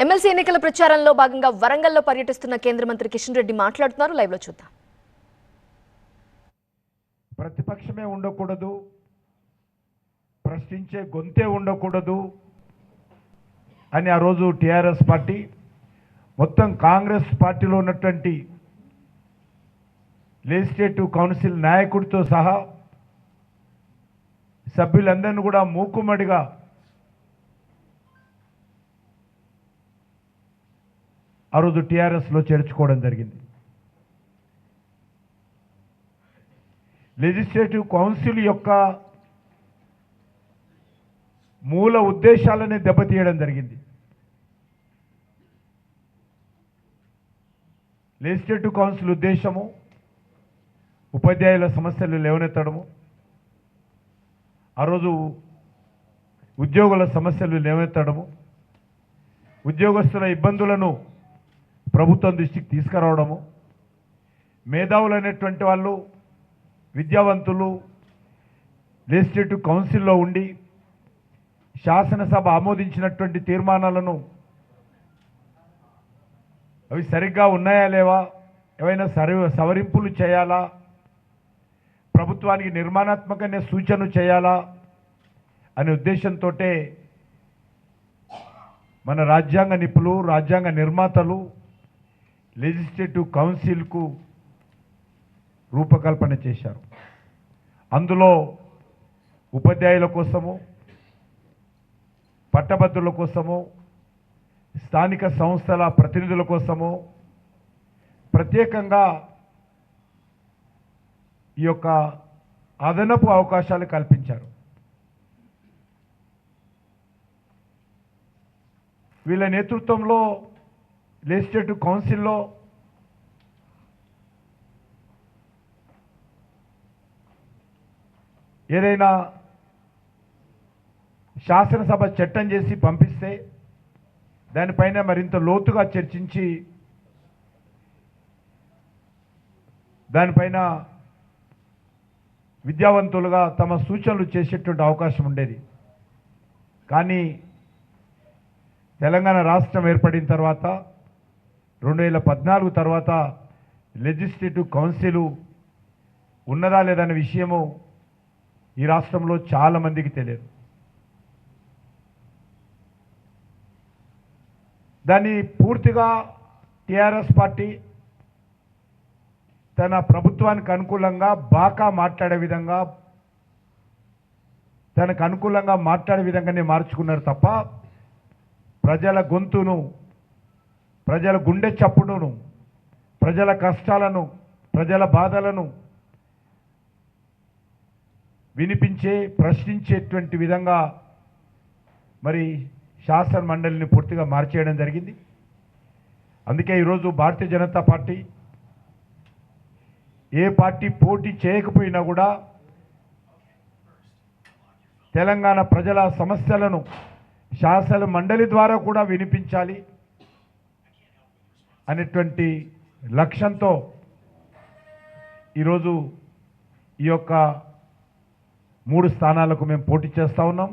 MLC ఎన్నికల ప్రచారంలో భాగంగా వరంగల్లో పర్యటిస్తున్న కేంద్ర మంత్రి కిషన్ రెడ్డి మాట్లాడుతున్నారు. లైవ్ లో చూద్దాం. ప్రతిపక్షమే ఉండకూడదు, ప్రశ్నించే గొంతే ఉండకూడదు అని ఆ రోజు టిఆర్ఎస్ పార్టీ మొత్తం కాంగ్రెస్ పార్టీలో ఉన్నటువంటి లెజిస్లేటివ్ కౌన్సిల్ నాయకుడితో సహా సభ్యులందరినీ కూడా మూకుమ్మడిగా ఆ రోజు టిఆర్ఎస్లో చేర్చుకోవడం జరిగింది. లెజిస్లేటివ్ కౌన్సిల్ యొక్క మూల ఉద్దేశాలనే దెబ్బతీయడం జరిగింది. లెజిస్లేటివ్ కౌన్సిల్ ఉద్దేశము ఉపాధ్యాయుల సమస్యలు లేవనెత్తడము, ఆ రోజు ఉద్యోగుల సమస్యలు లేవనెత్తడము, ఉద్యోగస్తుల ఇబ్బందులను ప్రభుత్వం దృష్టికి తీసుకురావడము, మేధావులైనటువంటి వాళ్ళు విద్యావంతులు లెజిస్లేటివ్ కౌన్సిల్లో ఉండి శాసనసభ ఆమోదించినటువంటి తీర్మానాలను అవి సరిగ్గా ఉన్నాయా లేవా, ఏవైనా సవరింపులు చేయాలా, ప్రభుత్వానికి నిర్మాణాత్మకమైన సూచనలు చేయాలా అనే ఉద్దేశంతో మన రాజ్యాంగ నిపుణులు, రాజ్యాంగ నిర్మాతలు లెజిస్లేటివ్ కౌన్సిల్కు రూపకల్పన చేశారు. అందులో ఉపాధ్యాయుల కోసము, పట్టభద్రుల కోసము, స్థానిక సంస్థల ప్రతినిధుల కోసము ప్రత్యేకంగా ఈ యొక్క అదనపు అవకాశాలు కల్పించారు. వీళ్ళ నేతృత్వంలో లెజిస్లేటివ్ కౌన్సిల్లో ఏదైనా శాసనసభ చట్టం చేసి పంపిస్తే దానిపైన మరింత లోతుగా చర్చించి దానిపైన విద్యావంతులుగా తమ సూచనలు చేసేటువంటి అవకాశం ఉండేది. కానీ తెలంగాణ రాష్ట్రం ఏర్పడిన తర్వాత 2014 తర్వాత లెజిస్లేటివ్ కౌన్సిల్ ఉన్నదా లేదనే విషయము ఈ రాష్ట్రంలో చాలామందికి తెలియదు. దాన్ని పూర్తిగా టిఆర్ఎస్ పార్టీ తన ప్రభుత్వానికి అనుకూలంగా బాకా మాట్లాడే విధంగా, తనకు అనుకూలంగా మాట్లాడే విధంగానే మార్చుకున్నారు తప్ప ప్రజల గొంతును, ప్రజల గుండె చప్పుడును, ప్రజల కష్టాలను, ప్రజల బాధలను వినిపించే, ప్రశ్నించేటువంటి విధంగా మరి శాసన మండలిని పూర్తిగా మార్చేయడం జరిగింది. అందుకే ఈరోజు భారతీయ జనతా పార్టీ ఏ పార్టీ పోటీ చేయకపోయినా కూడా తెలంగాణ ప్రజల సమస్యలను శాసన మండలి ద్వారా కూడా వినిపించాలి అనేటువంటి లక్ష్యంతో ఈరోజు ఈ యొక్క 3 స్థానాలకు మేము పోటీ చేస్తూ ఉన్నాం.